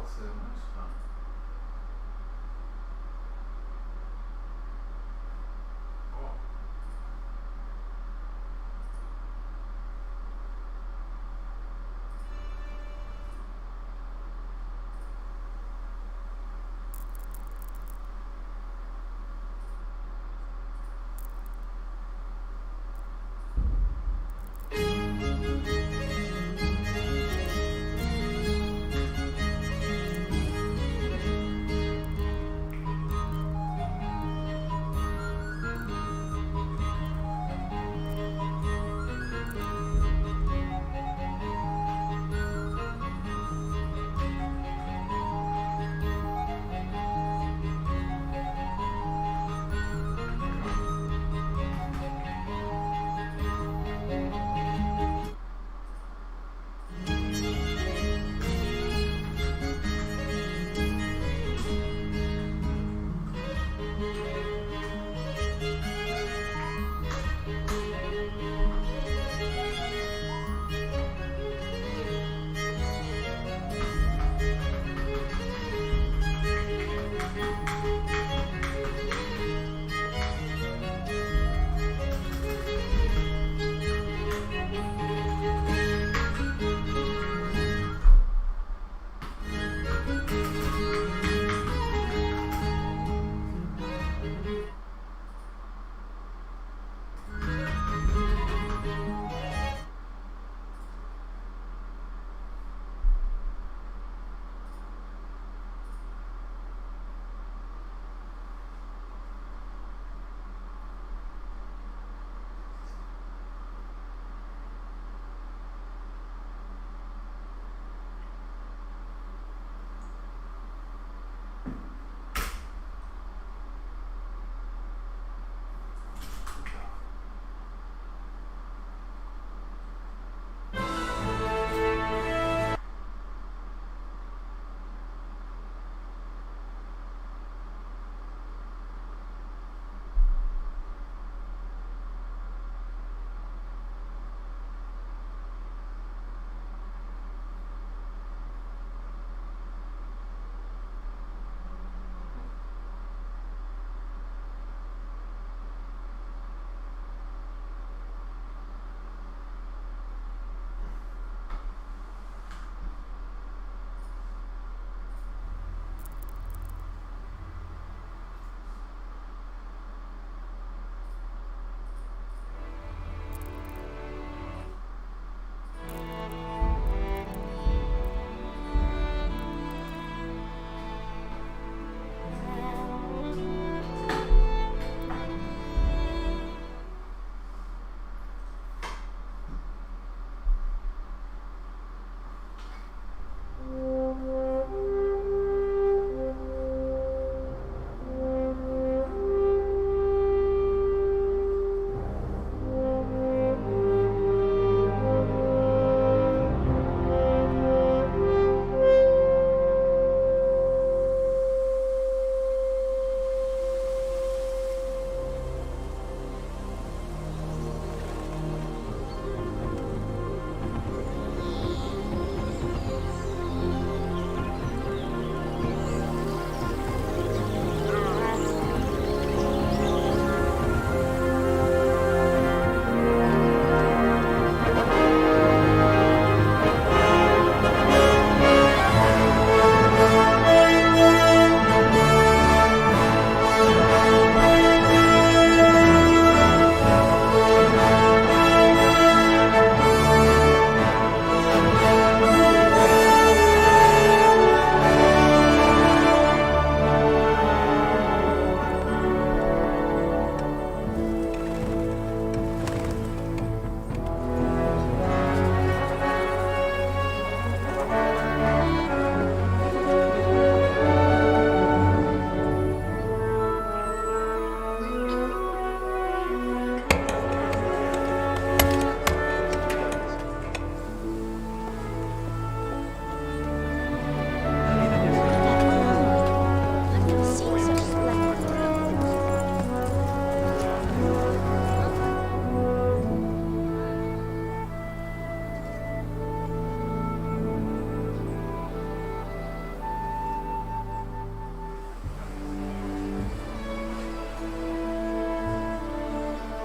pode ser, mas pá. Oh.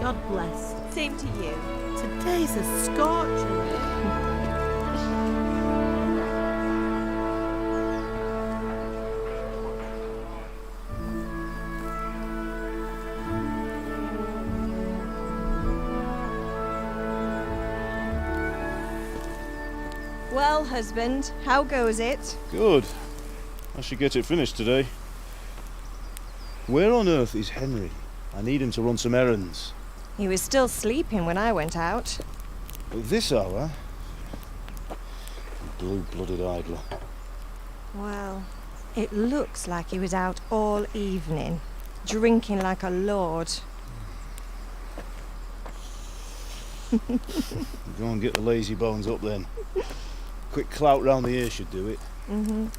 God bless. Same to you. Today's a scorcher. Well, husband, how goes it? Good. I should get it finished today. Where on earth is Henry? I need him to run some errands. He was still sleeping when I went out. At this hour? Blue-blooded idler. Well, it looks like he was out all evening, drinking like a lord. Go and get the lazy bones up then. Quick clout round the ear should do it. Mm-hmm.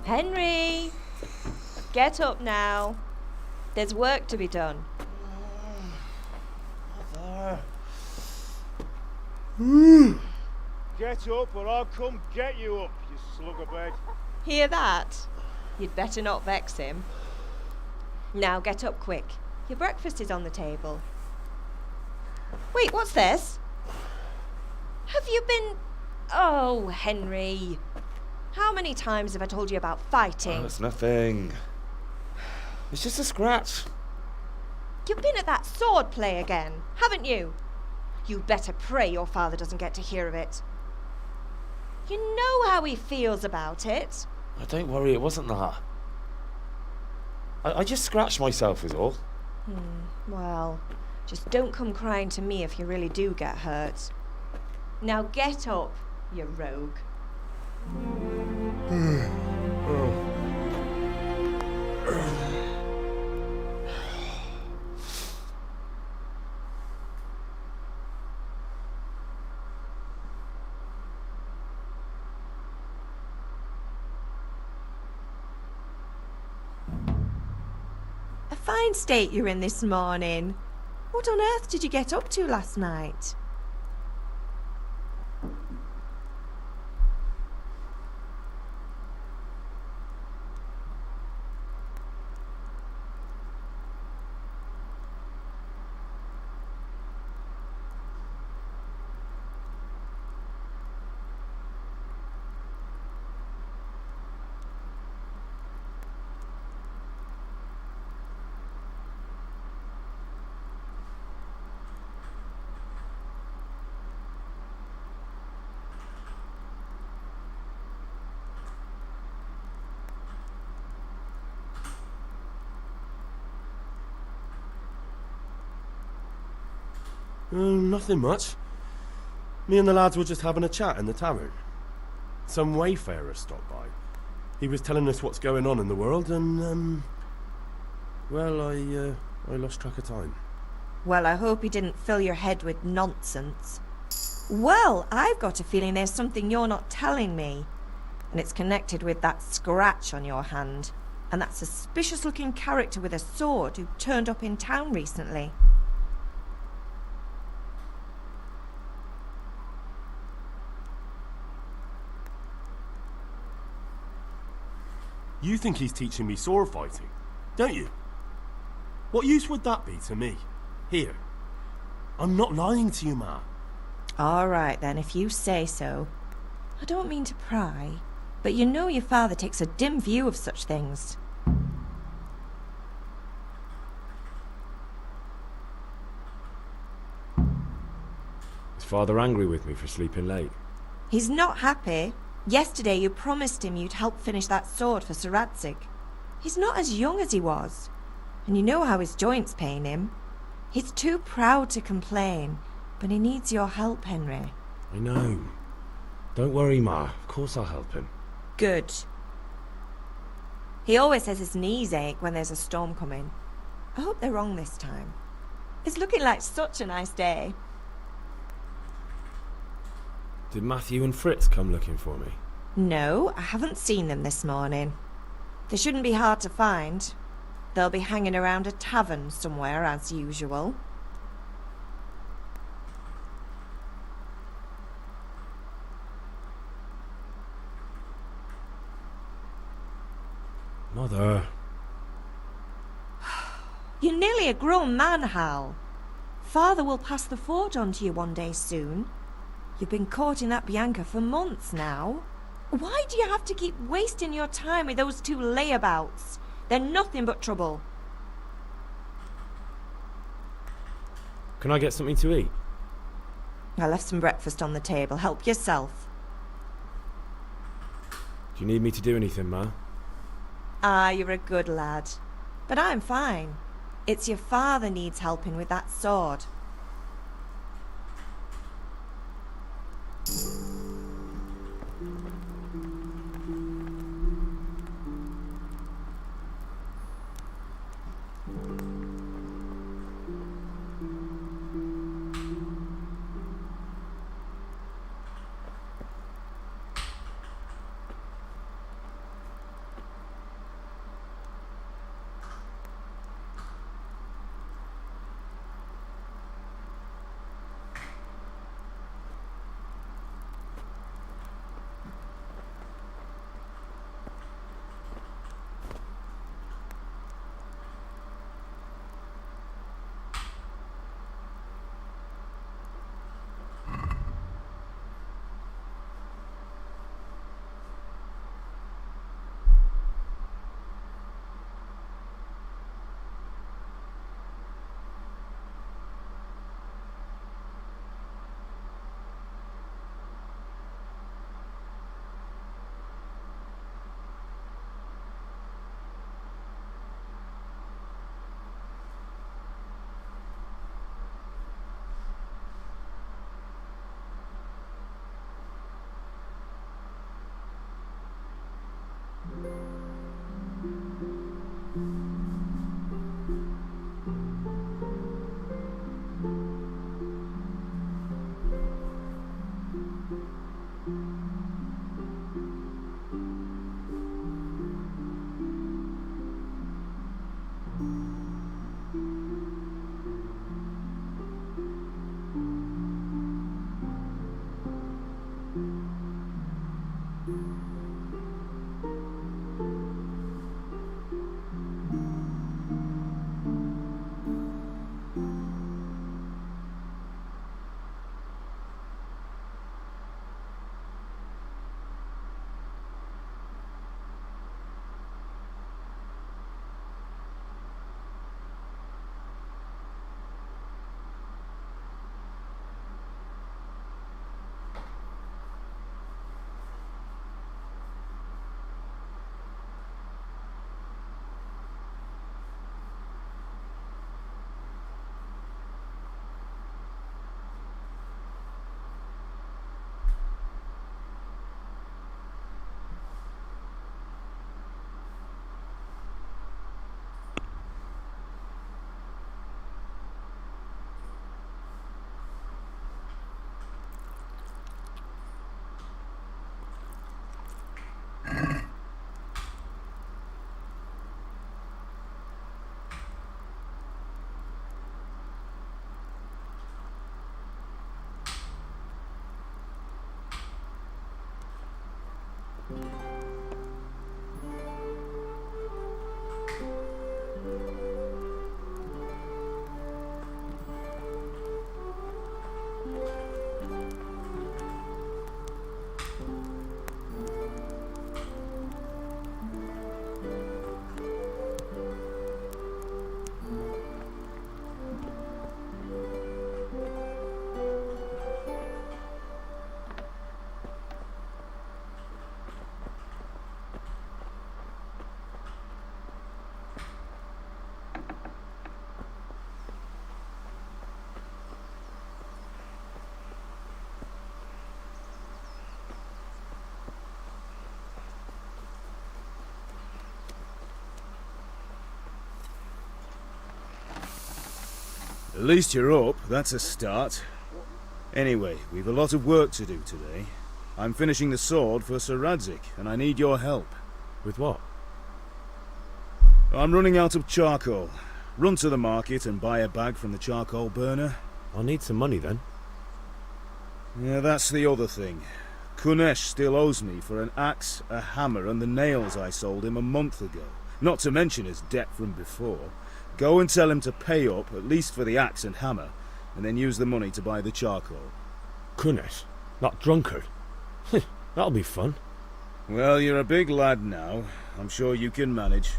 Henry! Get up now. There's work to be done. Get up or I'll come get you up, you slug of bed. Hear that? You'd better not vex him. Now get up quick. Your breakfast is on the table. Wait, what's this? Have you been... Oh, Henry. How many times have I told you about fighting? Oh, it's nothing. It's just a scratch. You've been at that sword play again, haven't you? You'd better pray your father doesn't get to hear of it. You know how he feels about it. Oh, don't worry, it wasn't that. I just scratched myself is all. Well, just don't come crying to me if you really do get hurt. Now get up, you rogue. A fine state you're in this morning. What on earth did you get up to last night? Nothing much. Me and the lads were just having a chat in the tavern. Some wayfarer stopped by. He was telling us what's going on in the world and, well, I lost track of time. Well, I hope he didn't fill your head with nonsense. Well, I've got a feeling there's something you're not telling me. And it's connected with that scratch on your hand. And that suspicious-looking character with a sword who turned up in town recently. You think he's teaching me sword fighting, don't you? What use would that be to me? Here. I'm not lying to you, Ma. All right, then, if you say so. I don't mean to pry, but you know your father takes a dim view of such things. Is Father angry with me for sleeping late? He's not happy. Yesterday you promised him you'd help finish that sword for Sir Radzig. He's not as young as he was, and you know how his joints pain him. He's too proud to complain, but he needs your help, Henry. I know. Don't worry, Ma. Of course I'll help him. Good. He always says his knees ache when there's a storm coming. I hope they're wrong this time. It's looking like such a nice day. Did Matthew and Fritz come looking for me? No, I haven't seen them this morning. They shouldn't be hard to find. They'll be hanging around a tavern somewhere as usual. Mother. You're nearly a grown man, Hal. Father will pass the forge on to you one day soon. You've been courting that Bianca for months now. Why do you have to keep wasting your time with those two layabouts? They're nothing but trouble. Can I get something to eat? I left some breakfast on the table. Help yourself. Do you need me to do anything, Ma? Ah, you're a good lad. But I'm fine. It's your father needs helping with that sword. At least you're up, that's a start. Anyway, we've a lot of work to do today. I'm finishing the sword for Sir Radzik, and I need your help. With what? I'm running out of charcoal. Run to the market and buy a bag from the charcoal burner. I'll need some money then. Yeah, that's the other thing. Kunesh still owes me for an axe, a hammer, and the nails I sold him a month ago. not to mention his debt from before. Go and tell him to pay up, at least for the axe and hammer, and then use the money to buy the charcoal. Kunesh, that drunkard. That'll be fun. Well, you're a big lad now. I'm sure you can manage.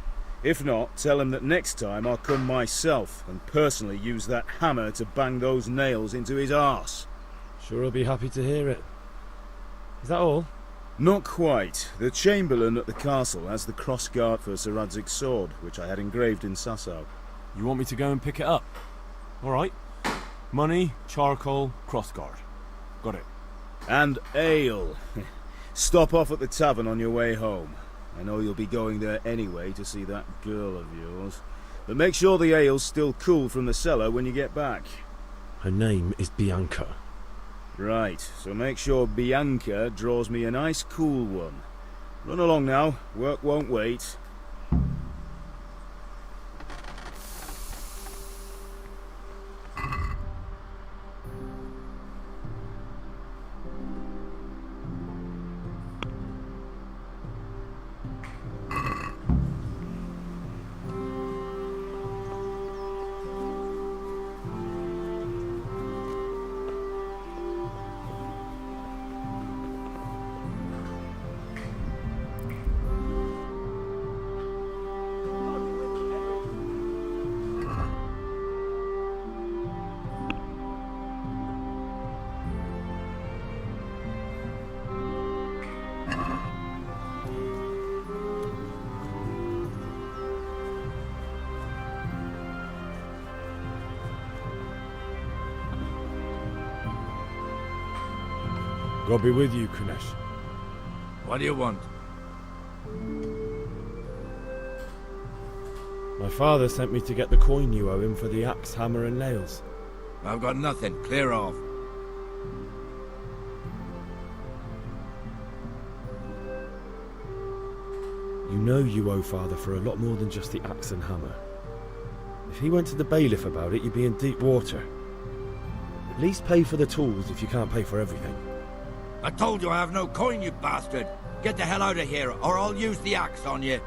If not, tell him that next time I'll come myself and personally use that hammer to bang those nails into his arse. Sure I'll be happy to hear it. Is that all? Not quite. The Chamberlain at the castle has the crossguard for Sir Radzig's sword, which I had engraved in Sasau. You want me to go and pick it up? Alright. Money, charcoal, crossguard. Got it. And ale. Stop off at the tavern on your way home. I know you'll be going there anyway to see that girl of yours. But make sure the ale's still cool from the cellar when you get back. Her name is Bianca. Right, so make sure Bianca draws me a nice cool one. Run along now, work won't wait. God be with you, Kunesh. What do you want? My father sent me to get the coin you owe him for the axe, hammer and nails. I've got nothing. Clear off. You know you owe father for a lot more than just the axe and hammer. If he went to the bailiff about it, you'd be in deep water. At least pay for the tools if you can't pay for everything. I told you I have no coin, you bastard. Get the hell out of here, or I'll use the axe on you.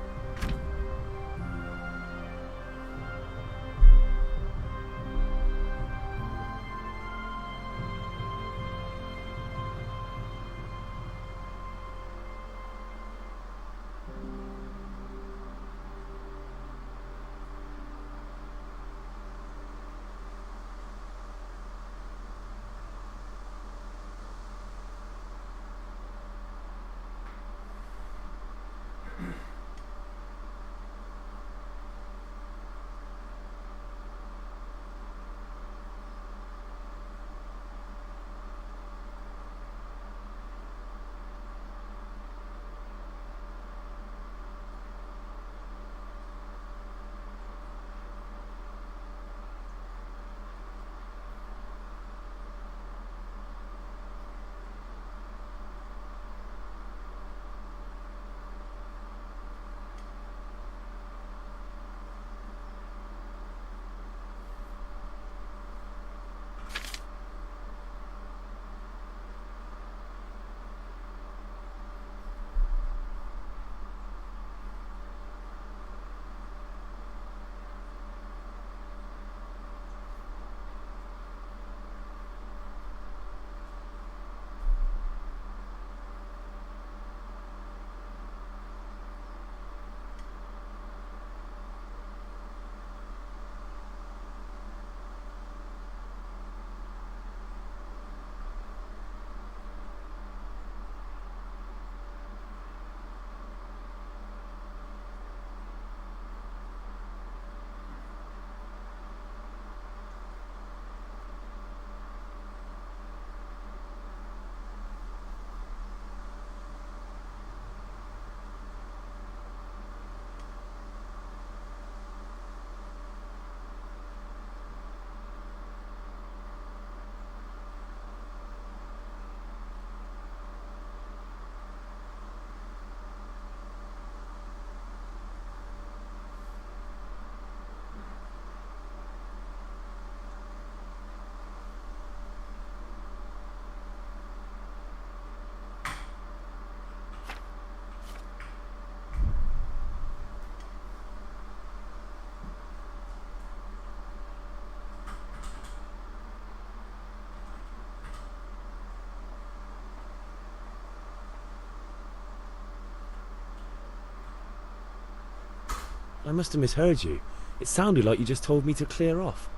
I must have misheard you. It sounded like you just told me to clear off.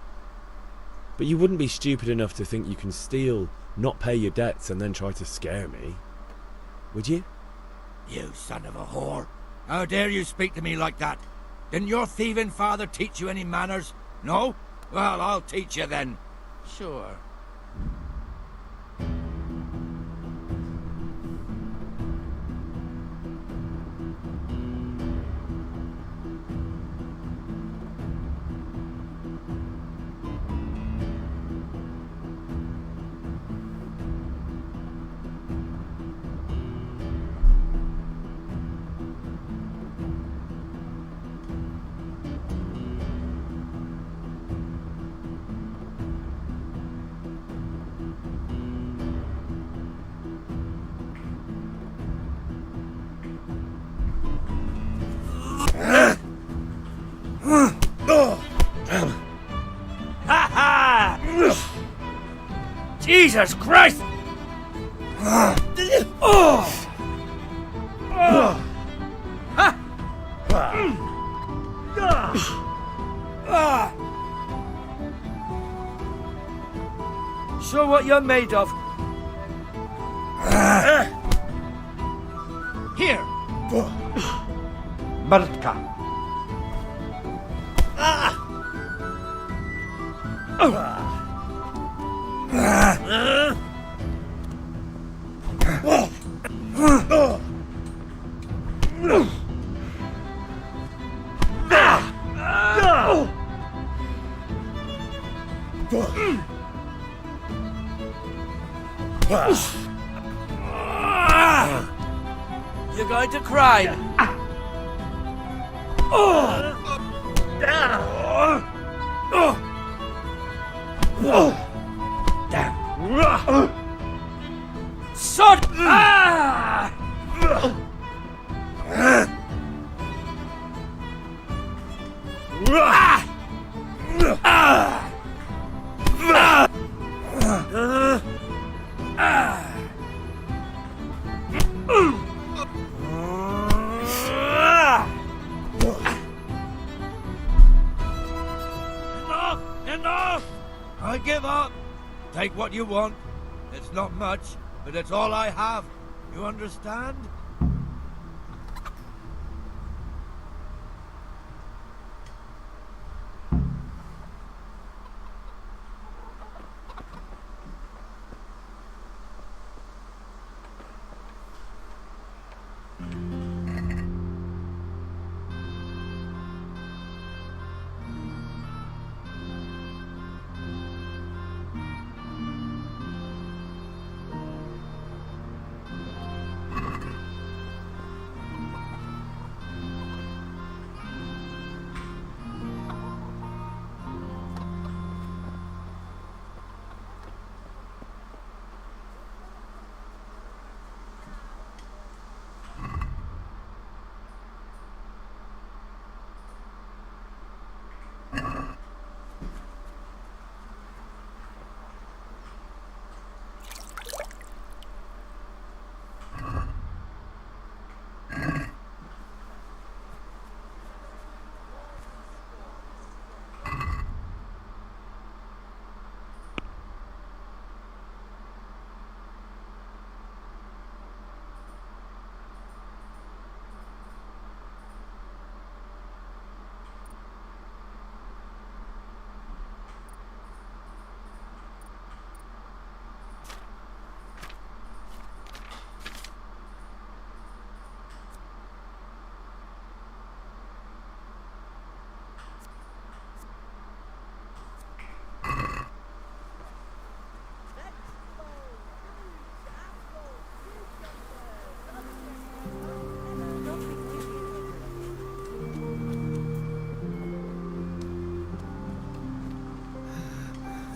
But you wouldn't be stupid enough to think you can steal, not pay your debts, and then try to scare me, would you? You son of a whore. How dare you speak to me like that? Didn't your thieving father teach you any manners? No? Well, I'll teach you then. Sure. Jesus Christ! Show what you're made of. Here. Mrtka. You're going to cry. Son! Enough! I give up. Take what you want. It's not much, but it's all I have. You understand?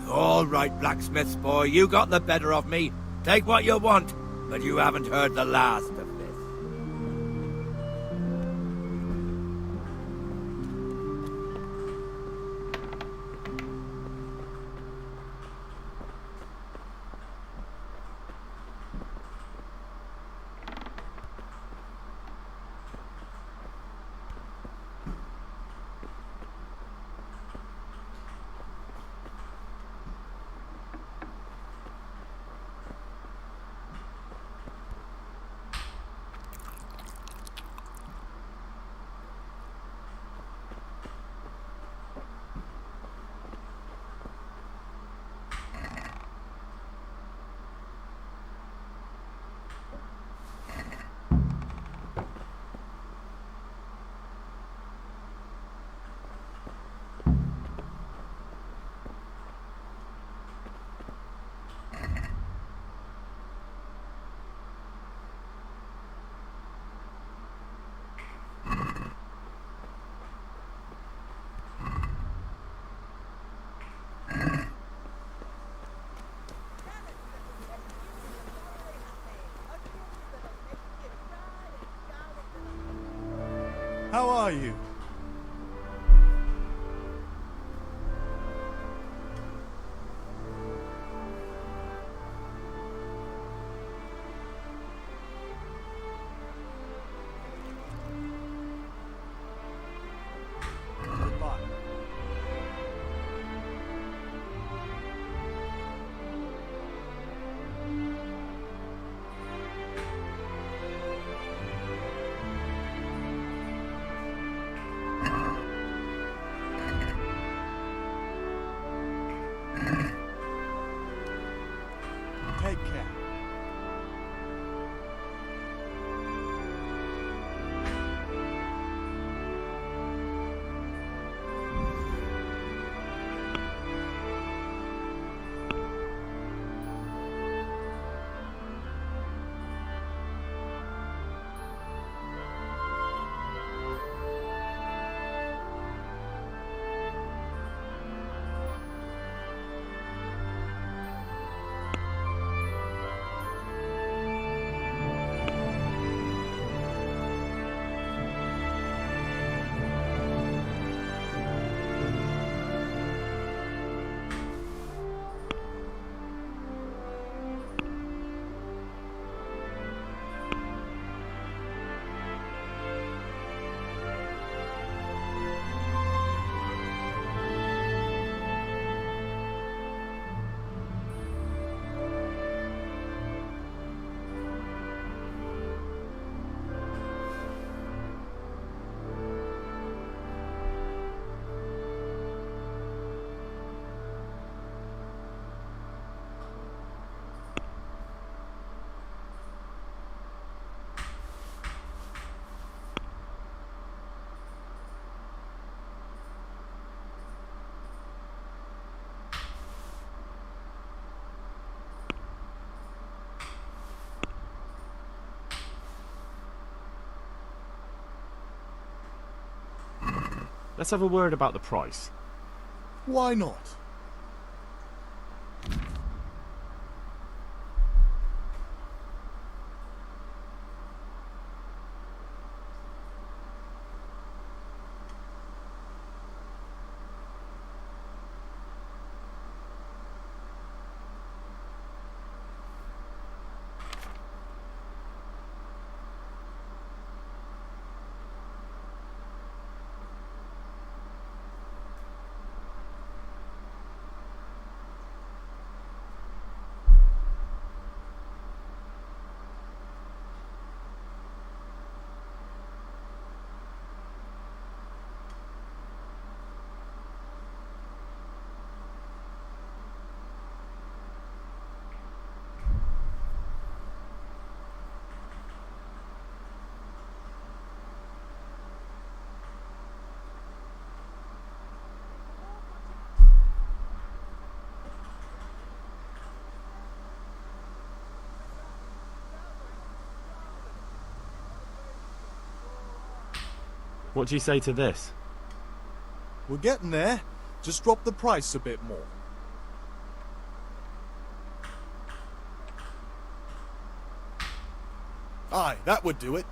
All right, blacksmith's boy, you got the better of me. Take what you want, but you haven't heard the last of this. How are you? Goodbye. Take care. Let's have a word about the price. Why not? What do you say to this? We're getting there. Just drop the price a bit more. Aye, that would do it.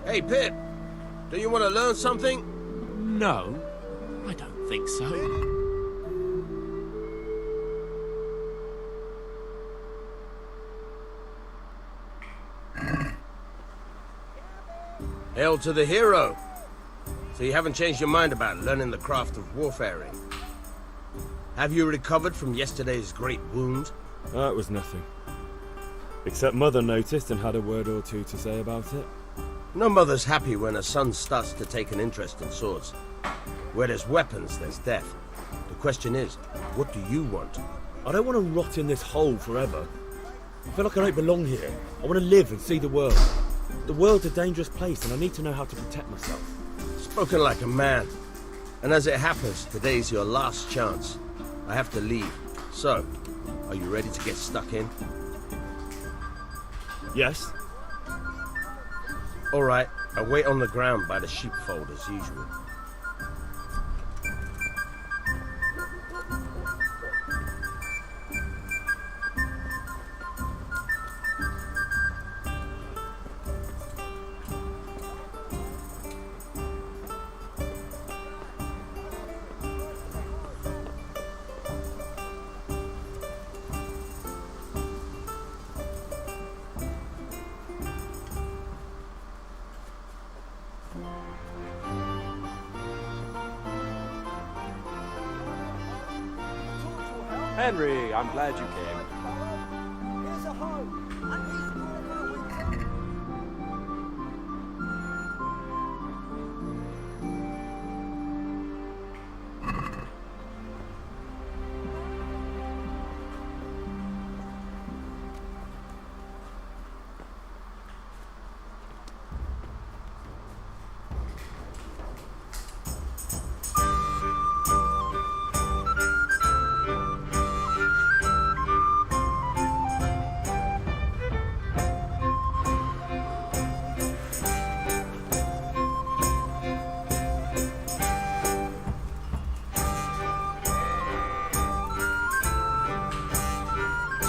Hey, Pip, do you want to learn something? No, I don't think so. Hail to the hero. So you haven't changed your mind about learning the craft of warfaring? Have you recovered from yesterday's great wound? That was nothing. Except Mother noticed and had a word or two to say about it. No mother's happy when her son starts to take an interest in swords. Where there's weapons, there's death. The question is, what do you want? I don't want to rot in this hole forever. I feel like I don't belong here. I want to live and see the world. The world's a dangerous place and I need to know how to protect myself. Spoken like a man. And as it happens, today's your last chance. I have to leave. So, are you ready to get stuck in? Yes? All right, I'll wait on the ground by the sheepfold as usual. Henry, I'm glad you came. Here's a hoe, and he's going for a week.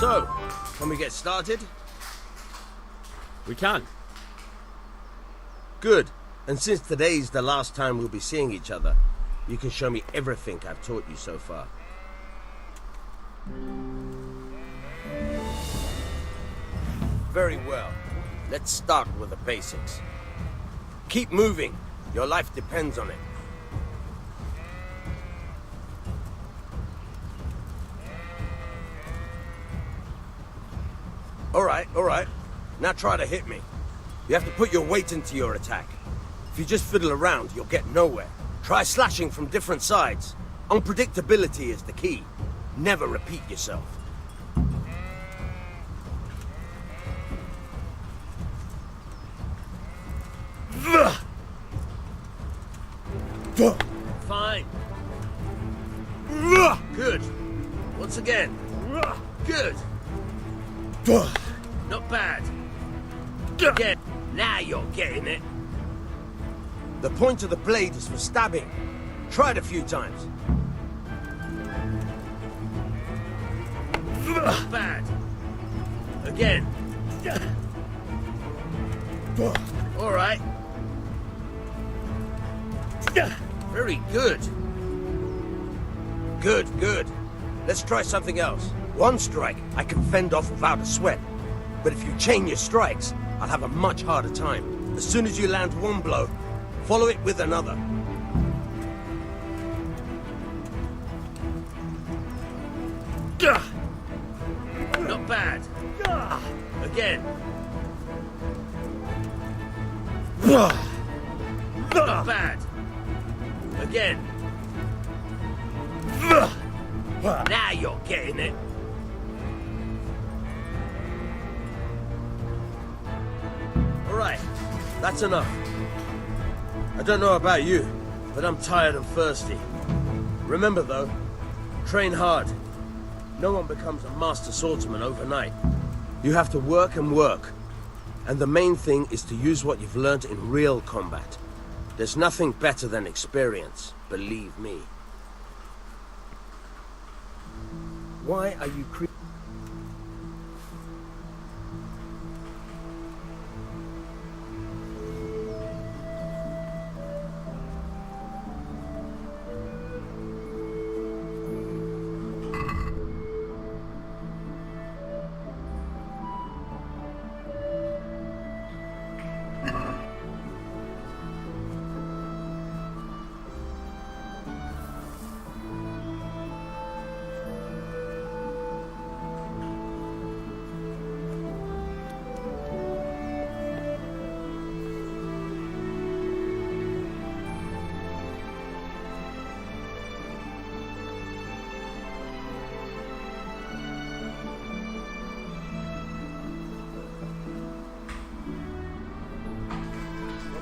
So, can we get started? We can. Good. And since today's the last time we'll be seeing each other, you can show me everything I've taught you so far. Very well. Let's start with the basics. Keep moving. Your life depends on it. All right. Now try to hit me. You have to put your weight into your attack. If you just fiddle around, you'll get nowhere. Try slashing from different sides. Unpredictability is the key. Never repeat yourself. Fine. Good. Once again. Good. Not bad. Again. Now you're getting it. The point of the blade is for stabbing. Try it a few times. Not bad. Again. All right. Very good. Good. Let's try something else. One strike, I can fend off without a sweat. But if you chain your strikes, I'll have a much harder time. As soon as you land one blow, follow it with another. Not bad. Again. Not bad. Again. Now you're getting it. All right, that's enough. I don't know about you, but I'm tired and thirsty. Remember though, train hard. No one becomes a master swordsman overnight. You have to work and work. And the main thing is to use what you've learned in real combat. There's nothing better than experience, believe me. Why are you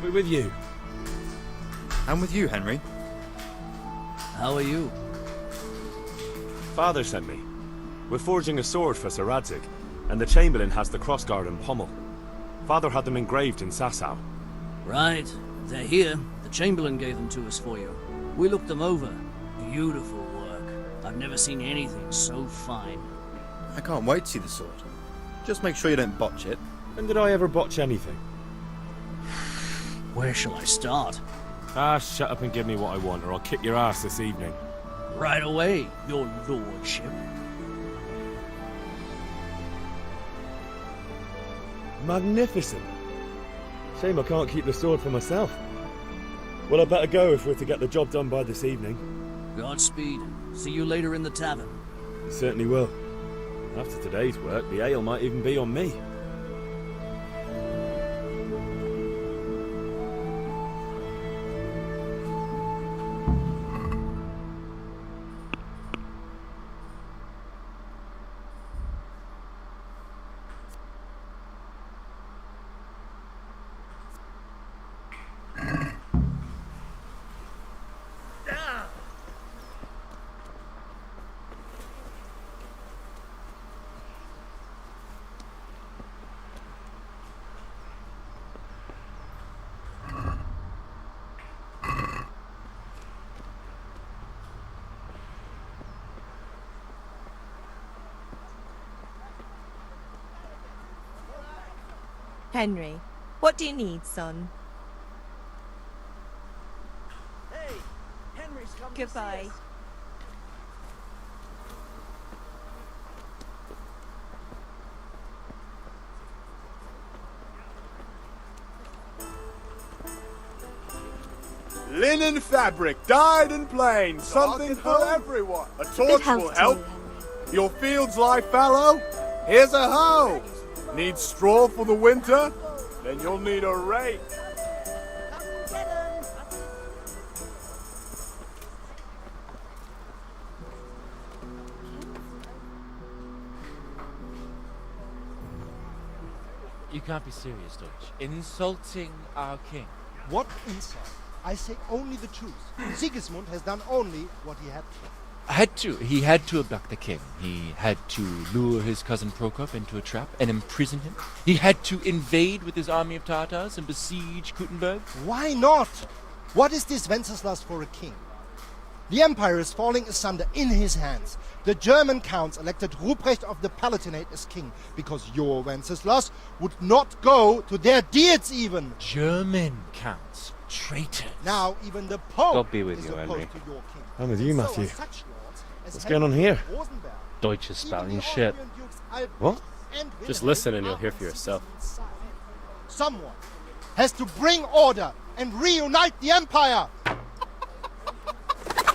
I'll be with you. I'm with you, Henry. How are you? Father sent me. We're forging a sword for Sir Radzig, and the Chamberlain has the crossguard and pommel. Father had them engraved in Sasau. Right. They're here. The Chamberlain gave them to us for you. We looked them over. Beautiful work. I've never seen anything so fine. I can't wait to see the sword. Just make sure you don't botch it. When did I ever botch anything? Where shall I start? Ah, shut up and give me what I want, or I'll kick your ass this evening. Right away, your lordship. Magnificent. Shame I can't keep the sword for myself. Well, I better go if we're to get the job done by this evening. Godspeed. See you later in the tavern. You certainly will. After today's work, the ale might even be on me. Henry, what do you need, son? Hey, Henry's coming. Goodbye. Linen fabric, dyed and plain, something for everyone. A torch will help. Your fields lie fallow? Here's a hoe. Need straw for the winter? Then you'll need a rake. You can't be serious, Deutsch. Insulting our king. What insult? I say only the truth. Sigismund has done only what he had to. He had to abduct the king. He had to lure his cousin Prokop into a trap and imprison him. He had to invade with his army of Tatars and besiege Kuttenberg. Why not? What is this Wenceslas for a king? The empire is falling asunder in his hands. The German counts elected Ruprecht of the Palatinate as king because your Wenceslas would not go to their deeds even. German counts. Traitors. Now even the Pope God be with is you, opposed Henry. to your king. I'm with you, So are Matthew. such lords as What's Henry going on here? of Rosenberg. Deutsch is Even spouting the shit. Austrian dukes Albrecht What? and Just Wilhelm listen and you'll are hear for yourself. Sigismund's side. Someone has to bring order and reunite the empire.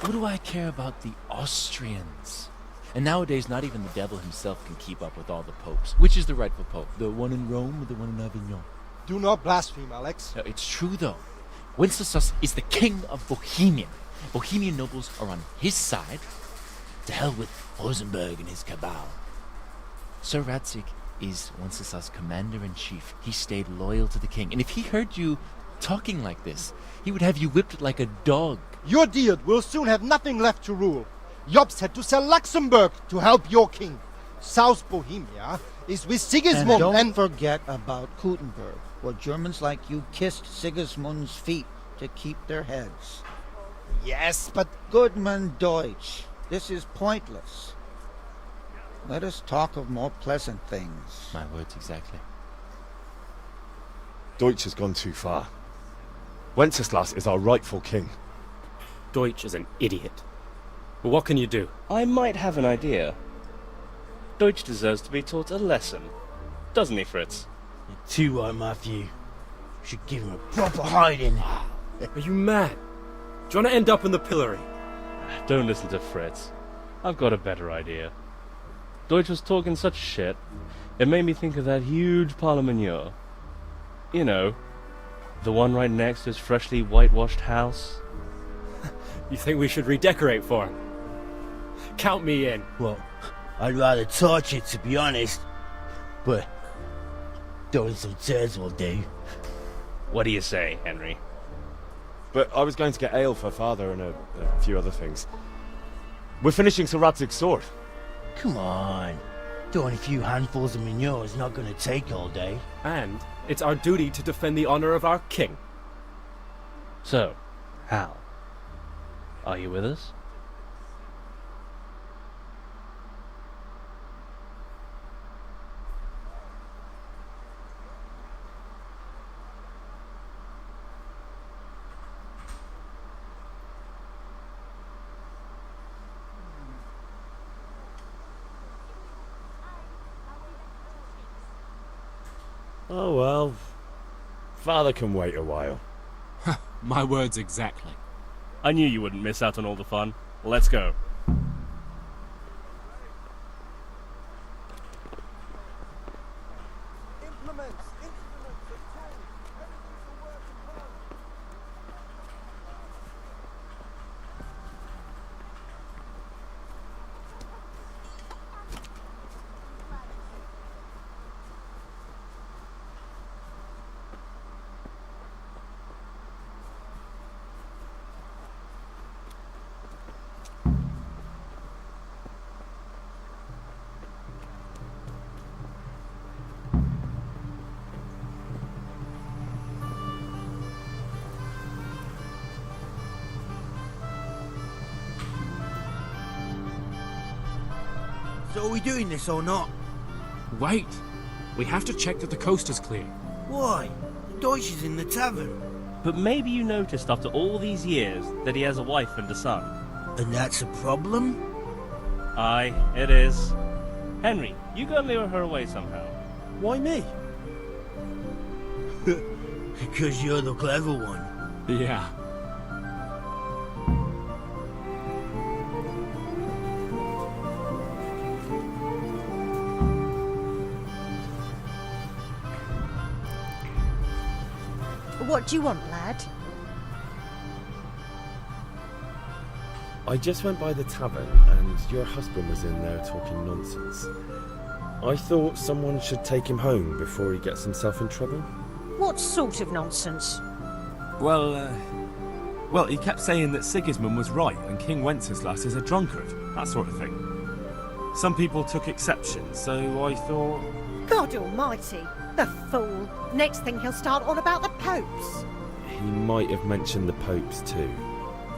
What do I care about the Austrians? And nowadays, not even the devil himself can keep up with all the popes. Which is the rightful pope? The one in Rome or the one in Avignon? Do not blaspheme, Alex. No, it's true, though. Wenceslas is the king of Bohemia. Bohemian nobles are on his side. To hell with Rosenberg and his cabal. Sir Radzig is Wenceslas' commander-in-chief. He stayed loyal to the king. And if he heard you talking like this, he would have you whipped like a dog. Your Diet will soon have nothing left to rule. Jobst had to sell Luxembourg to help your king. South Bohemia is with Sigismund and don't forget about Kuttenberg, where Germans like you kissed Sigismund's feet to keep their heads. Yes, but... Goodman Deutsch, this is pointless. Let us talk of more pleasant things. My words exactly. Deutsch has gone too far. Wenceslas is our rightful king. Deutsch is an idiot. But what can you do? I might have an idea. Deutsch deserves to be taught a lesson. Doesn't he, Fritz? You're too right, Matthew. Should give him a proper hiding. Are you mad? Do you want to end up in the pillory? Don't listen to Fritz. I've got a better idea. Deutsch was talking such shit, it made me think of that huge parliament. You know, the one right next to his freshly whitewashed house. You think we should redecorate for him? Count me in. Well, I'd rather torch it, to be honest. But throwing some chairs will do. What do you say, Henry? but I was going to get ale for Father and a few other things. We're finishing Sir Radzig's sword. Come on. Doing a few handfuls of manure is not going to take all day. And it's our duty to defend the honor of our king. So, Hal, are you with us? Oh well. Father can wait a while. My words exactly. I knew you wouldn't miss out on all the fun. Let's go. So are we doing this or not? Wait. We have to check that the coast is clear. Why? The Deutsch is in the tavern. But maybe you noticed after all these years that he has a wife and a son. And that's a problem? Aye, it is. Henry, you go lure her away somehow. Why me? Because you're the clever one. Yeah. What do you want, lad? I just went by the tavern and your husband was in there talking nonsense. I thought someone should take him home before he gets himself in trouble. What sort of nonsense? Well, he kept saying that Sigismund was right and King Wenceslas is a drunkard, that sort of thing. Some people took exception, so I thought... God almighty, the fool. Next thing he'll start on about the popes. He might have mentioned the popes too.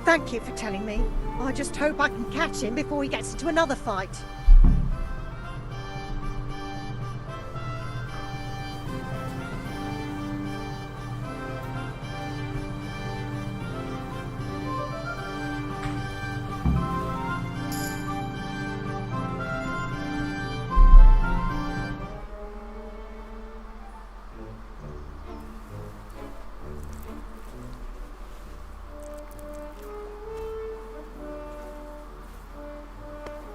Thank you for telling me. I just hope I can catch him before he gets into another fight.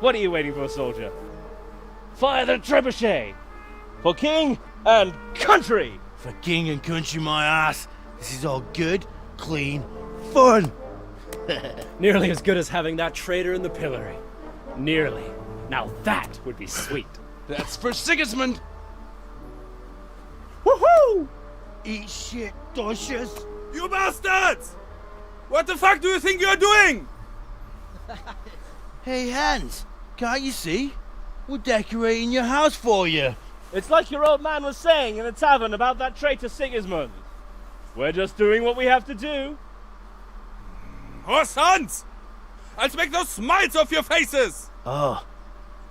What are you waiting for, soldier? Fire the trebuchet! For king and country! For king and country, my ass. This is all good, clean, fun. Nearly as good as having that traitor in the pillory. Nearly. Now that would be sweet. That's for Sigismund! Woohoo! Eat shit, Deutsches. You bastards! What the fuck do you think you're doing? Hey, Hans, can't you see? We're decorating your house for you. It's like your old man was saying in the tavern about that traitor Sigismund. We're just doing what we have to do. Horse sons! I'll make those smiles off your faces! Oh,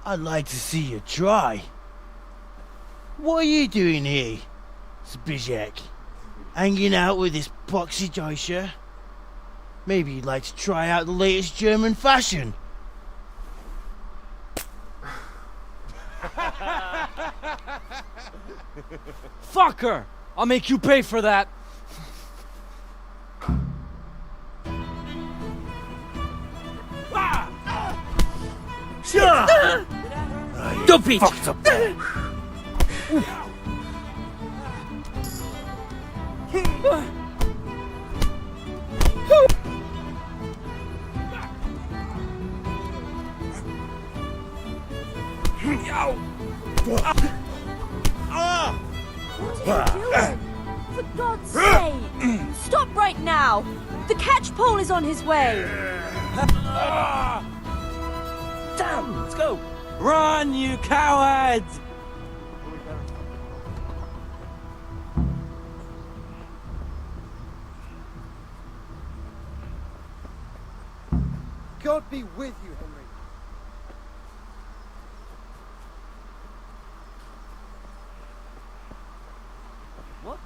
I'd like to see you try. What are you doing here, Zbigniew? Hanging out with this poxy Deutscher? Maybe you'd like to try out the latest German fashion. Fucker! I'll make you pay for that. Dump it! Fucked up there. What are you doing? For God's sake! Stop right now! The catch pole is on his way! Damn, let's go! Run, you cowards! God be with you, Henry. What?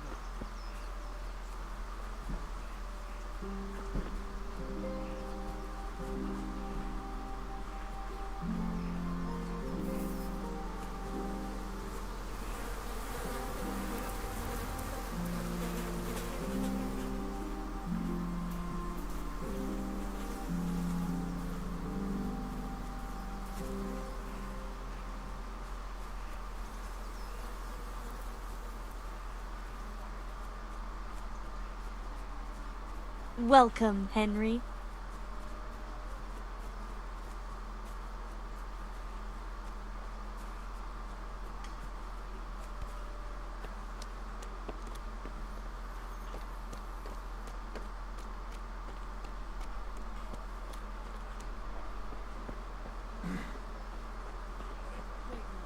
Welcome, Henry.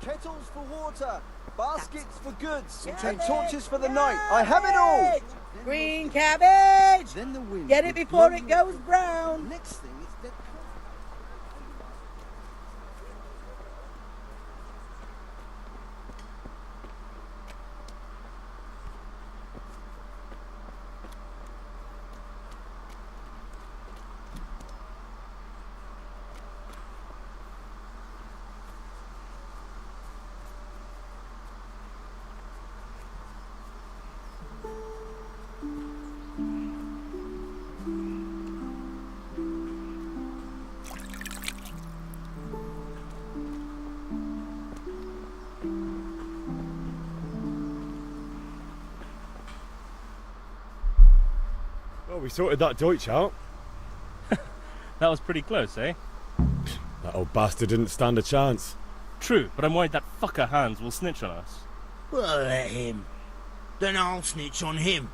Kettles for water, baskets for goods, and torches for the night. I have it all! Green cabbage! Then the wind Get it would before blow it goes brown! Next thing is dead. Well, we sorted that Deutsch out. That was pretty close, eh? That old bastard didn't stand a chance. True, but I'm worried that fucker Hans will snitch on us. Well, let him. Then I'll snitch on him.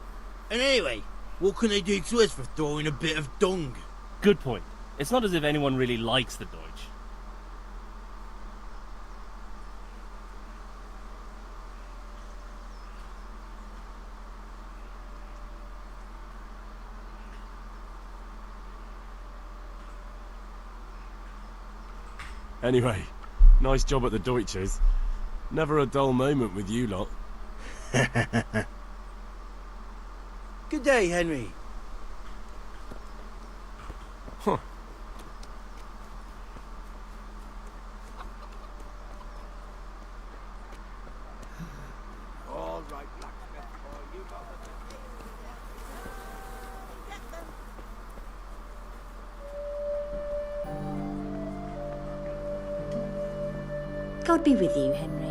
And anyway, what can they do to us for throwing a bit of dung? Good point. It's not as if anyone really likes the Deutsch. Anyway, nice job at the Deutsches. Never a dull moment with you lot. Good day, Henry. Huh. All right, blacksmith boy, you got God be with you, Henry.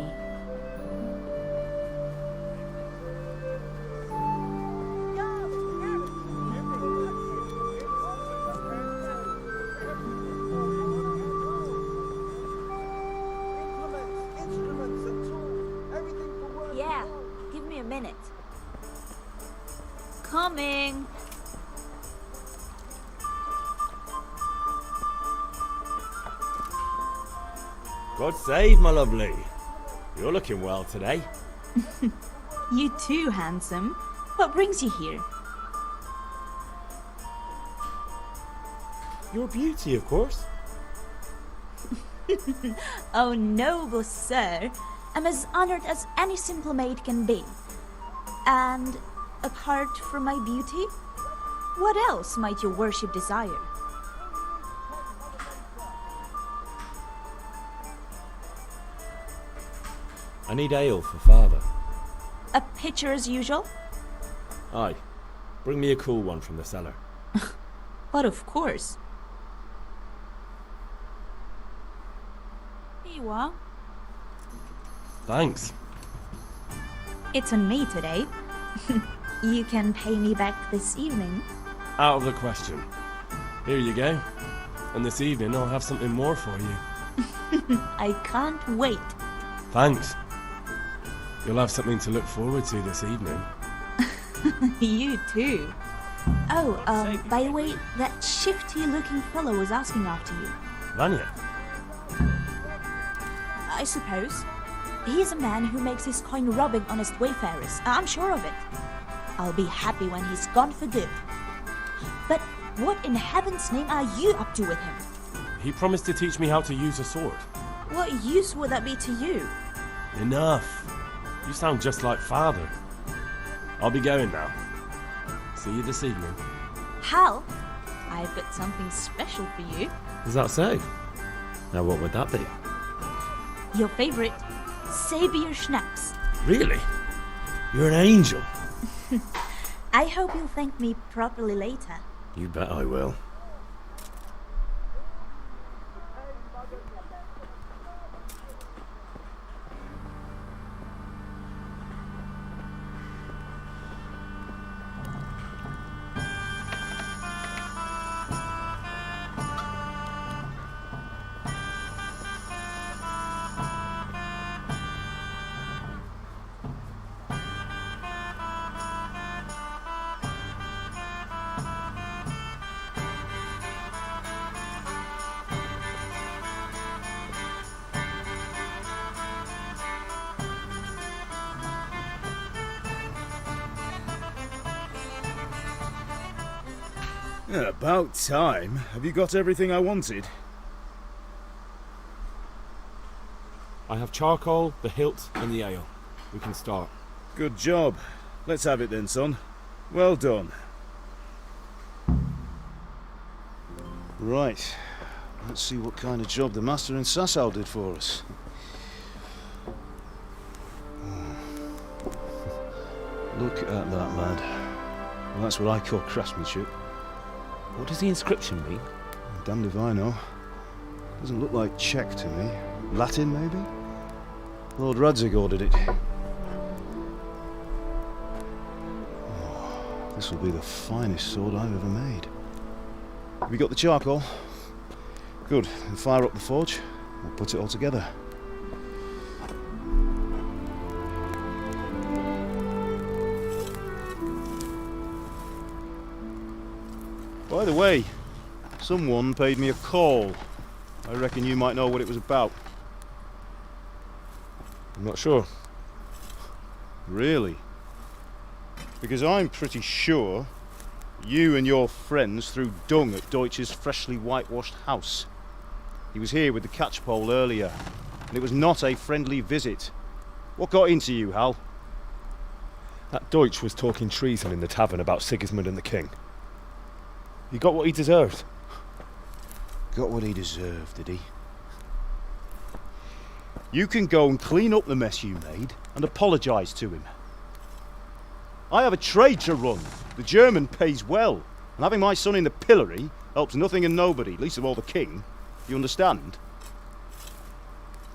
Yeah, give me a minute. Coming. God save, my lovely. You're looking well today. You too, handsome. What brings you here? Your beauty, of course. Oh, noble sir. I'm as honored as any simple maid can be. And apart from my beauty, what else might your worship desire? I need ale for father. A pitcher as usual? Aye. Bring me a cool one from the cellar. But of course. Here you are. Thanks. It's on me today. You can pay me back this evening. Out of the question. Here you go. And this evening I'll have something more for you. I can't wait. Thanks. You'll have something to look forward to this evening. You too. Oh, by the way, that shifty-looking fellow was asking after you. Vanya? I suppose. He's a man who makes his coin robbing honest wayfarers. I'm sure of it. I'll be happy when he's gone for good. But what in heaven's name are you up to with him? He promised to teach me how to use a sword. What use would that be to you? Enough. You sound just like Father. I'll be going now. See you this evening. Hal, I've got something special for you. Is that so? Now what would that be? Your favorite, Savior Schnapps. Really? You're an angel. I hope you'll thank me properly later. You bet I will. Yeah, about time. Have you got everything I wanted? I have charcoal, the hilt, and the ale. We can start. Good job. Let's have it then, son. Well done. Right. Let's see what kind of job the master in Sasau did for us. Look at that, lad. Well, that's what I call craftsmanship. What does the inscription mean? Damned if I know. Doesn't look like Czech to me. Latin, maybe? Lord Radzig ordered it. Oh, this will be the finest sword I've ever made. Have you got the charcoal? Good. Then fire up the forge. We'll put it all together. By the way, someone paid me a call. I reckon you might know what it was about. I'm not sure. Really? Because I'm pretty sure you and your friends threw dung at Deutsch's freshly whitewashed house. He was here with the catchpole earlier, and it was not a friendly visit. What got into you, Hal? That Deutsch was talking treason in the tavern about Sigismund and the king. He got what he deserved. Got what he deserved, did he? You can go and clean up the mess you made and apologise to him. I have a trade to run. The German pays well, and having my son in the pillory helps nothing and nobody, least of all the king. You understand?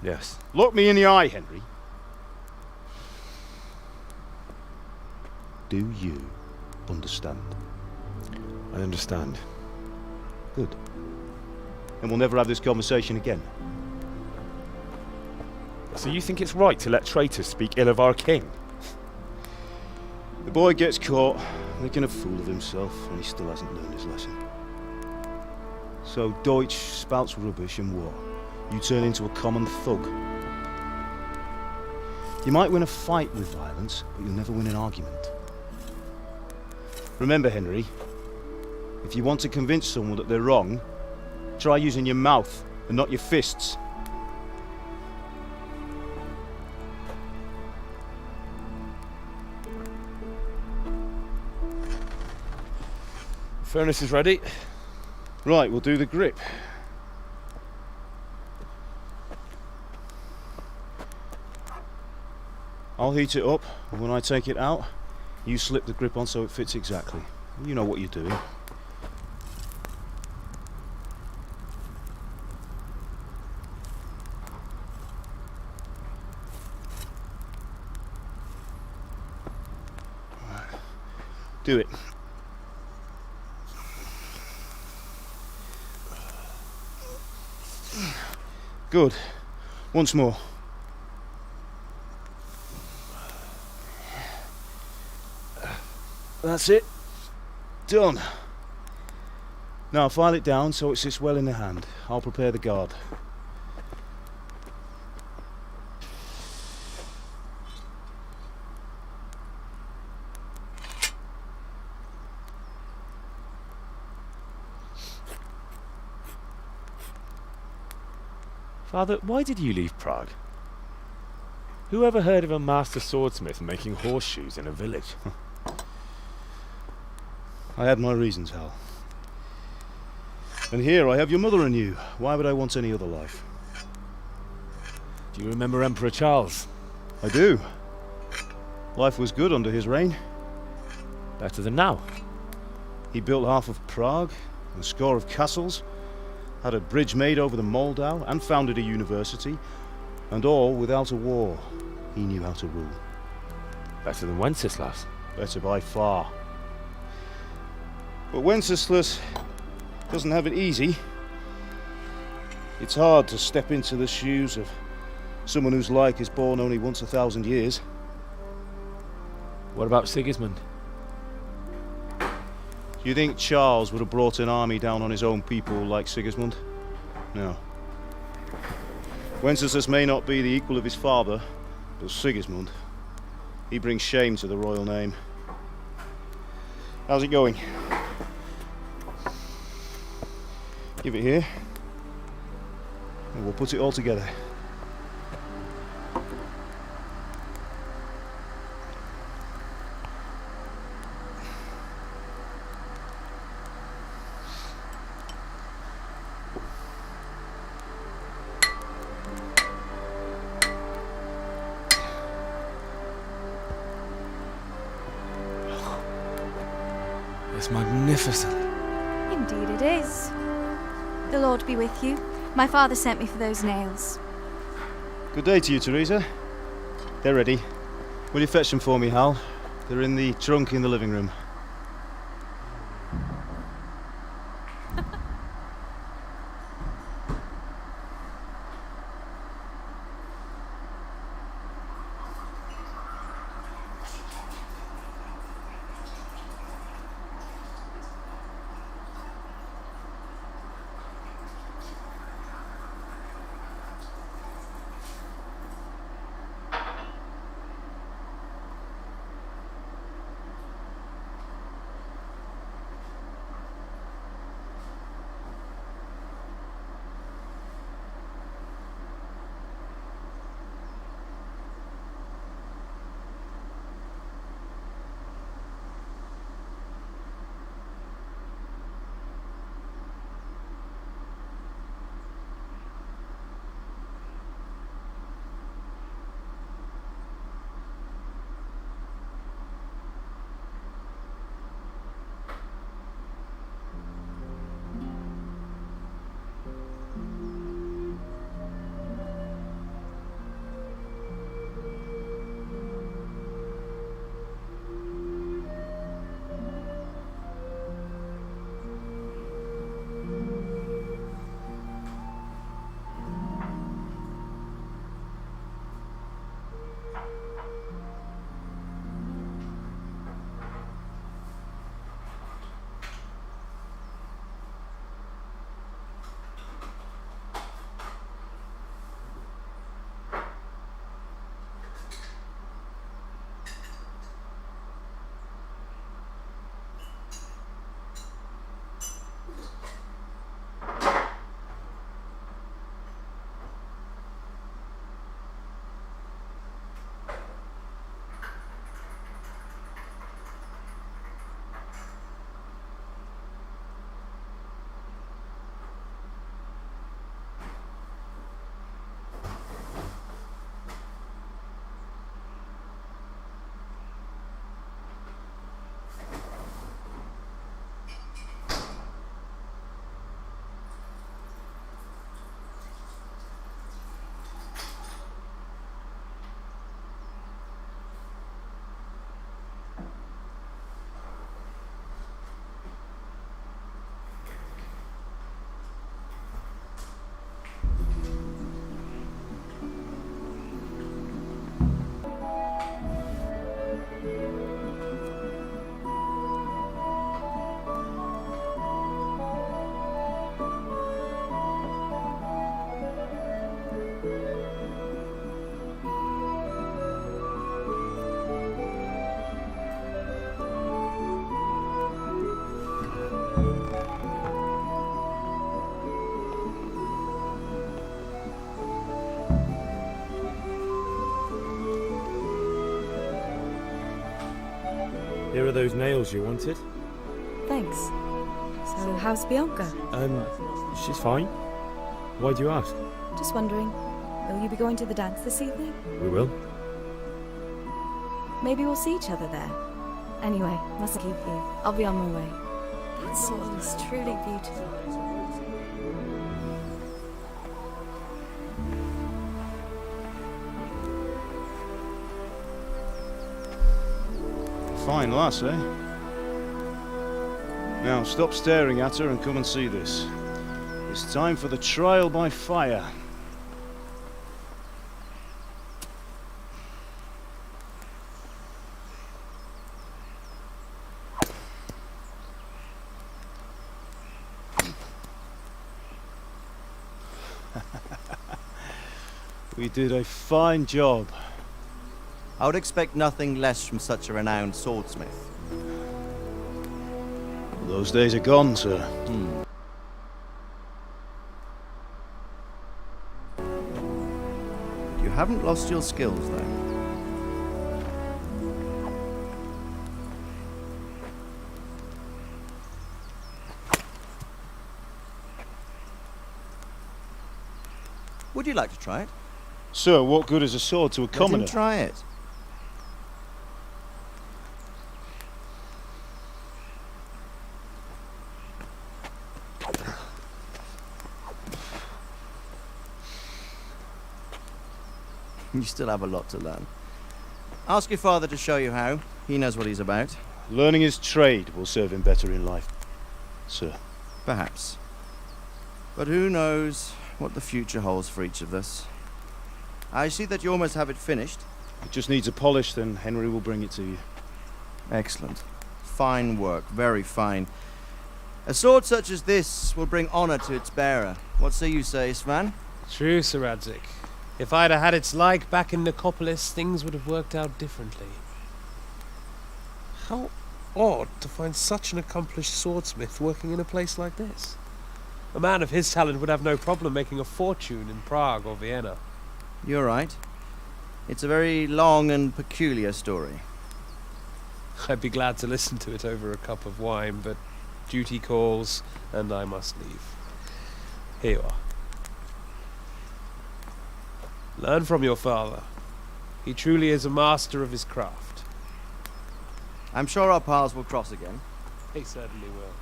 Yes. Look me in the eye, Henry. Do you understand? I understand. Good. And we'll never have this conversation again. So you think it's right to let traitors speak ill of our king? The boy gets caught, making a fool of himself, and he still hasn't learned his lesson. So Deutsch spouts rubbish and what? You turn into a common thug. You might win a fight with violence, but you'll never win an argument. Remember, Henry, if you want to convince someone that they're wrong, try using your mouth and not your fists. Furnace is ready. Right, we'll do the grip. I'll heat it up, and when I take it out, you slip the grip on so it fits exactly. You know what you're doing. Do it. Good. Once more. That's it. Done. Now file it down so it sits well in the hand. I'll prepare the guard. Father, why did you leave Prague? Who ever heard of a master swordsmith making horseshoes in a village? I had my reasons, Hal. And here I have your mother and you. Why would I want any other life? Do you remember Emperor Charles? I do. Life was good under his reign. Better than now. He built half of Prague, a score of castles, had a bridge made over the Moldau, and founded a university, and all without a war. He knew how to rule. Better than Wenceslas. Better by far. But Wenceslas doesn't have it easy. It's hard to step into the shoes of someone whose like is born only once 1,000 years. What about Sigismund? Do you think Charles would have brought an army down on his own people like Sigismund? No. Wenceslas may not be the equal of his father, but Sigismund, he brings shame to the royal name. How's it going? Give it here, and we'll put it all together. It's magnificent. Indeed it is. The Lord be with you. My father sent me for those nails. Good day to you, Teresa. They're ready. Will you fetch them for me, Hal? They're in the trunk in the living room. Here are those nails you wanted. Thanks. So, how's Bianca? She's fine. Why do you ask? Just wondering, will you be going to the dance this evening? We will. Maybe we'll see each other there. Anyway, mustn't keep you. I'll be on my way. That sword is truly beautiful. Fine lass, eh? Now stop staring at her and come and see this. It's time for the trial by fire. We did a fine job. I would expect nothing less from such a renowned swordsmith. Those days are gone, sir. You haven't lost your skills, though. Would you like to try it? Sir, what good is a sword to a commoner? Let him try it. You still have a lot to learn. Ask your father to show you how. He knows what he's about. Learning his trade will serve him better in life, sir. Perhaps. But who knows what the future holds for each of us. I see that you almost have it finished. It just needs a polish, then Henry will bring it to you. Excellent. Fine work, very fine. A sword such as this will bring honor to its bearer. What say you, Svan? True, Sir Radzik. If I'd have had its like back in Nicopolis, things would have worked out differently. How odd to find such an accomplished swordsmith working in a place like this. A man of his talent would have no problem making a fortune in Prague or Vienna. You're right. It's a very long and peculiar story. I'd be glad to listen to it over a cup of wine, but duty calls, and I must leave. Here you are. Learn from your father. He truly is a master of his craft. I'm sure our paths will cross again. He certainly will.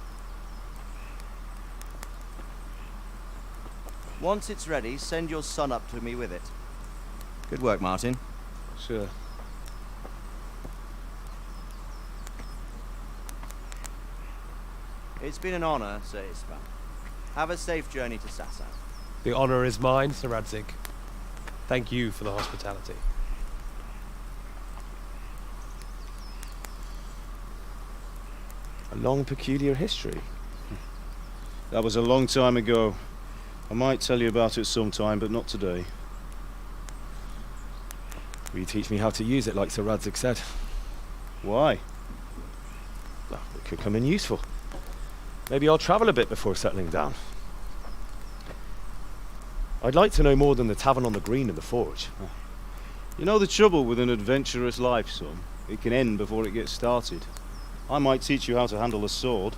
Once it's ready, send your son up to me with it. Good work, Martin. Sure. It's been an honor, Sir Ispan. Have a safe journey to Sassan. The honor is mine, Sir Radzik. Thank you for the hospitality. A long, peculiar history. That was a long time ago. I might tell you about it sometime, but not today. Will you teach me how to use it like Sir Radzik said? Why? Well, it could come in useful. Maybe I'll travel a bit before settling down. I'd like to know more than the tavern on the green and the forge. You know the trouble with an adventurous life, son? It can end before it gets started. I might teach you how to handle a sword,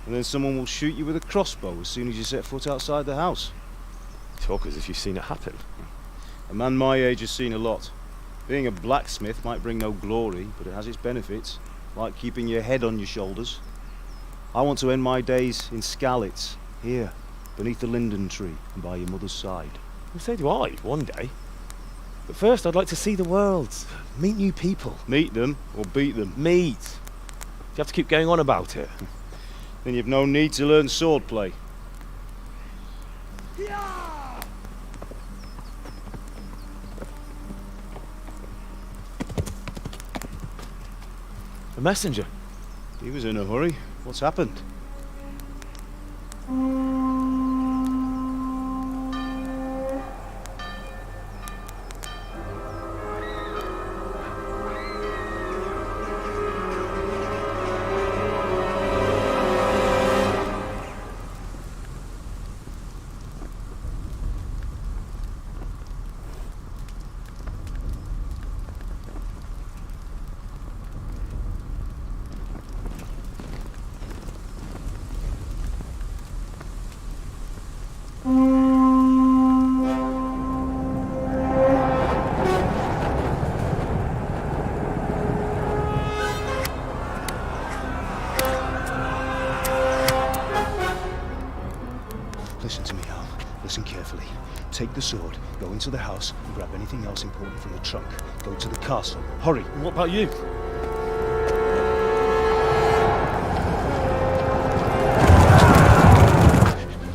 and then someone will shoot you with a crossbow as soon as you set foot outside the house. Talk as if you've seen it happen. A man my age has seen a lot. Being a blacksmith might bring no glory, but it has its benefits, like keeping your head on your shoulders. I want to end my days in Skalitz, here, beneath the linden tree and by your mother's side. Well, so do I, one day. But first I'd like to see the world, meet new people. Meet them or beat them? Meet. You have to keep going on about it. Then you've no need to learn swordplay. A messenger. He was in a hurry. What's happened? Listen to me, Al. Listen carefully. Take the sword, go into the house, and grab anything else important from the trunk. Go to the castle. Hurry! What about you?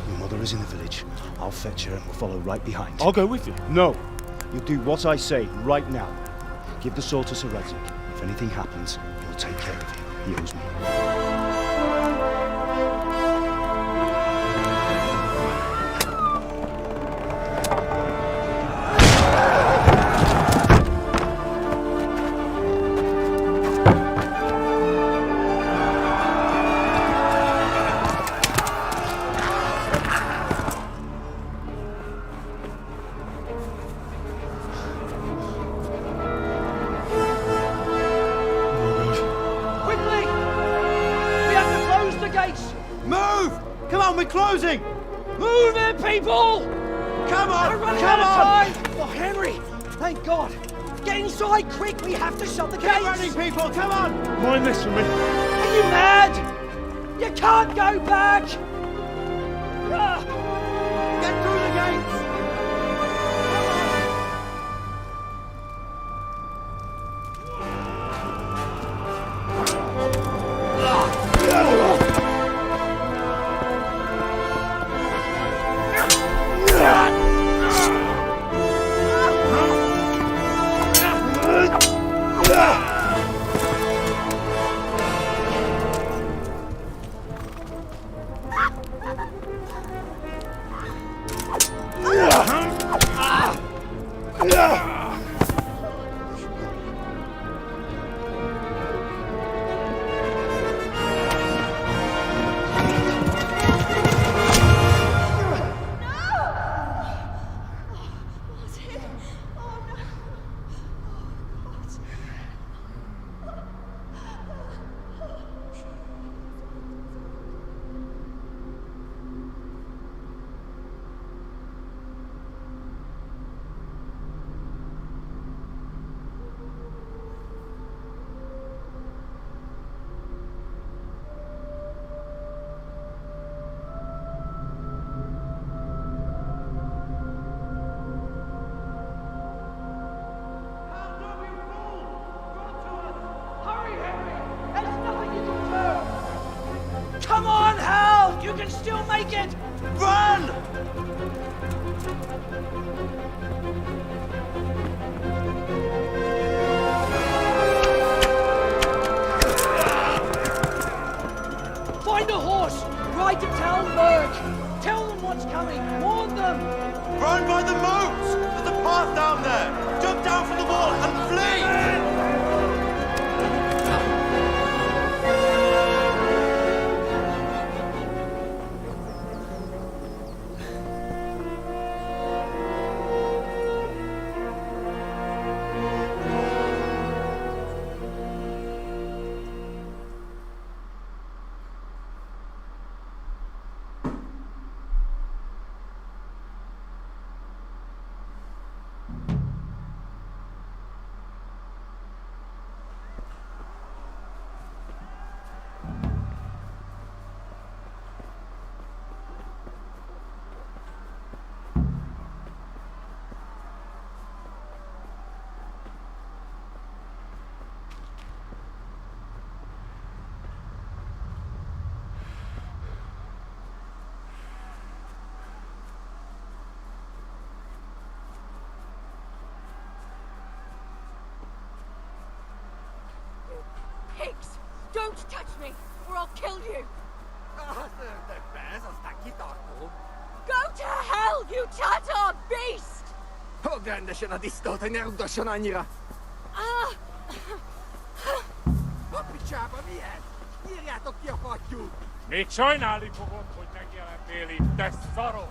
Your mother is in the village. I'll fetch her and we'll follow right behind. I'll go with you. No! You'll do what I say right now. Give the sword to Sir Isaac. If anything happens, he'll take care of you. He owes me. We're closing! Move it, people! Come on! We're running Come out of on! time! Oh, Henry! Thank God! Get inside, quick! We have to shut the gates! Keep running, people! Come on! Mind this for me. Are you mad? You can't go back! Get through the gates! Come on, Hal! You can still make it! Run! Find a horse! Ride to town, Merc! Tell them what's coming! Warn them! Run by the moat! There's a path down there! Jump down from the wall and flee! Pigs! Don't touch me, or I'll kill you! Go to hell, you Tatar beast! Ah! Még sajnálni fogod, hogy megjelentél itt, te szaros!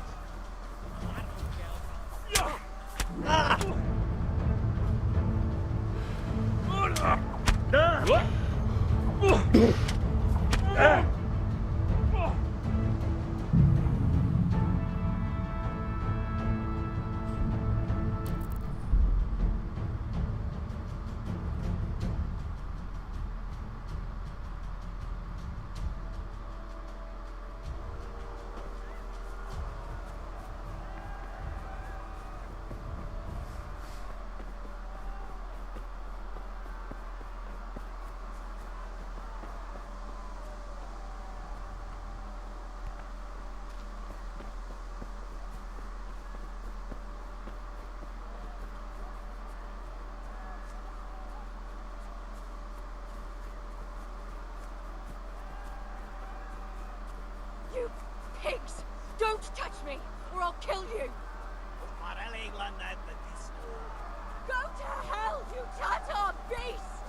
Go to hell, you Tatar beast!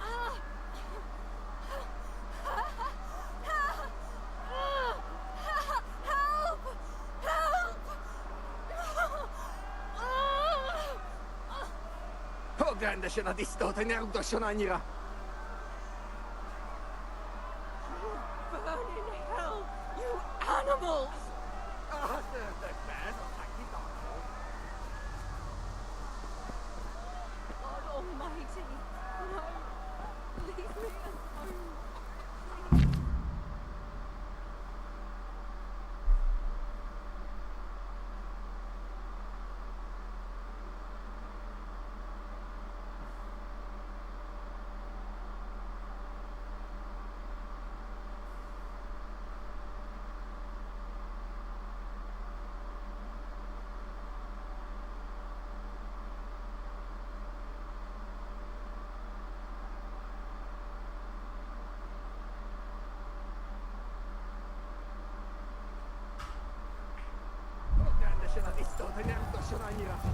Help! Ogląda się na istotę nieudosionania. Burn in hell, you animals! God Almighty, no! Leave me alone!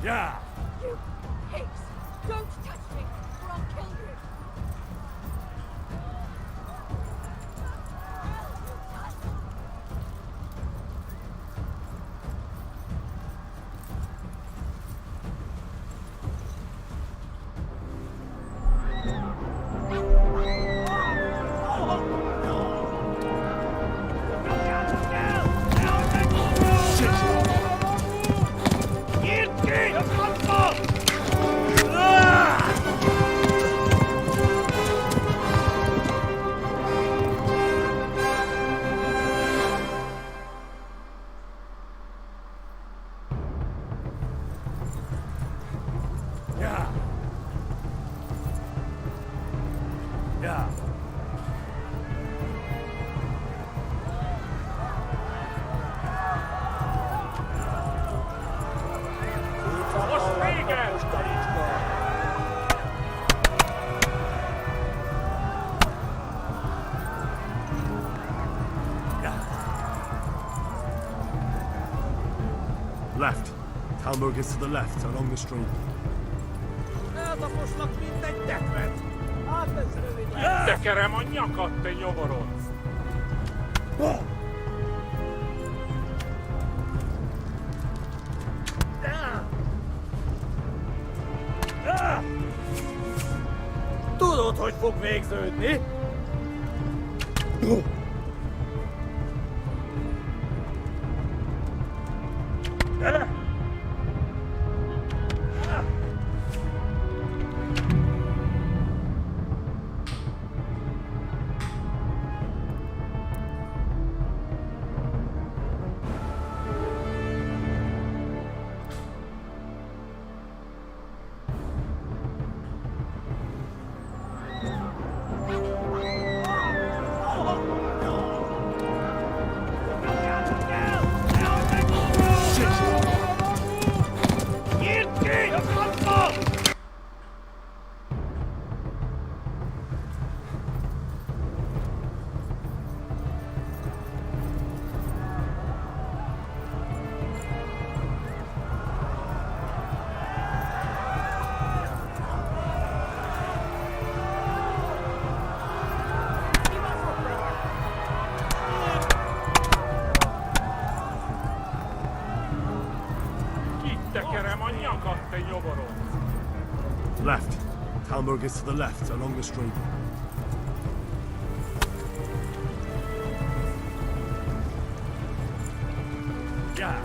Yeah. You pigs! Don't touch me, or I'll kill you! Left. Talmberg is to the left, along the stream. Tekerem a nyakat, te nyomoron! Tudod, hogy fog végződni? Left. Talmberg is to the left, along the stream. Yeah.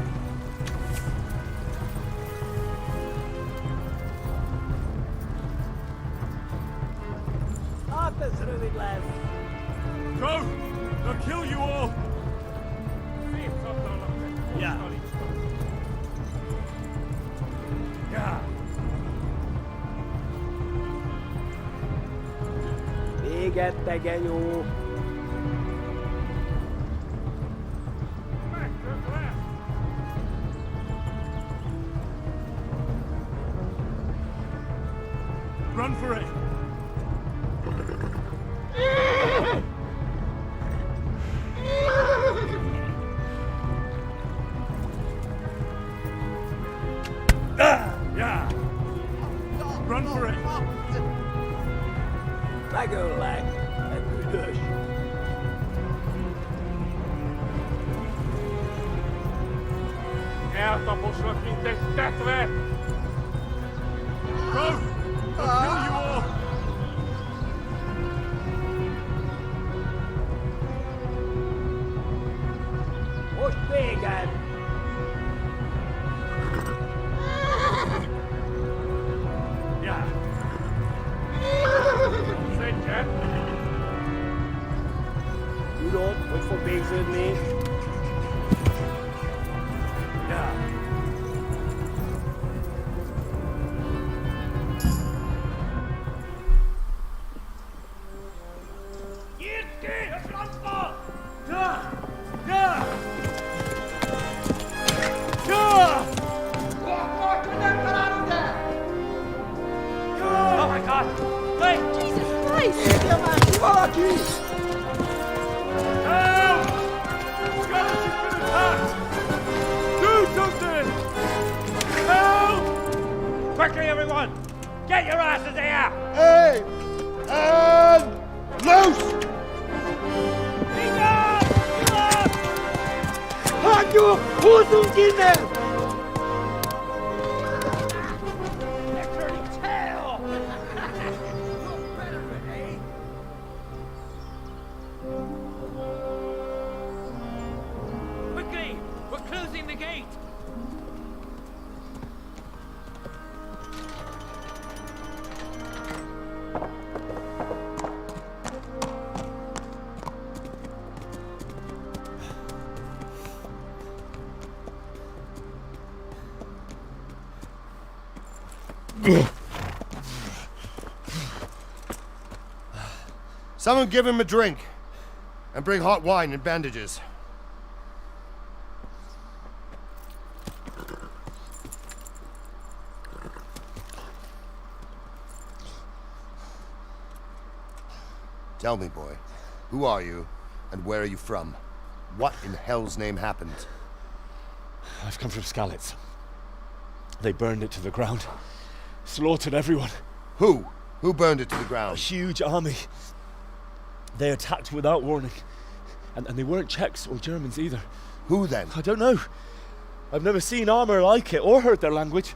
Go! They'll kill you all! Yeah. Yeah. Végettege jó! Run for it! Erdapfelschlöckchen des Deathware! Go! I'll kill you all! Most véged! Ja! Szedjen! Tudod, hogy fog végződni? Ja! Jirki, het landbouw! Ja! Ja! Ja! Oh my god! Wait! Jesus Christ! Valaki! Help! Scarlet has been attacked! Do something! Help! Quickly, everyone! Get your asses here! Hey! And loose! Hagyjuk! Húzzunk innen! Quickly! We're closing the gate! Someone give him a drink. And bring hot wine and bandages. Tell me, boy, who are you, and where are you from? What in hell's name happened? I've come from Skalitz. They burned it to the ground. Slaughtered everyone. Who? Who burned it to the ground? A huge army. They attacked without warning. And they weren't Czechs or Germans either. Who then? I don't know. I've never seen armor like it or heard their language.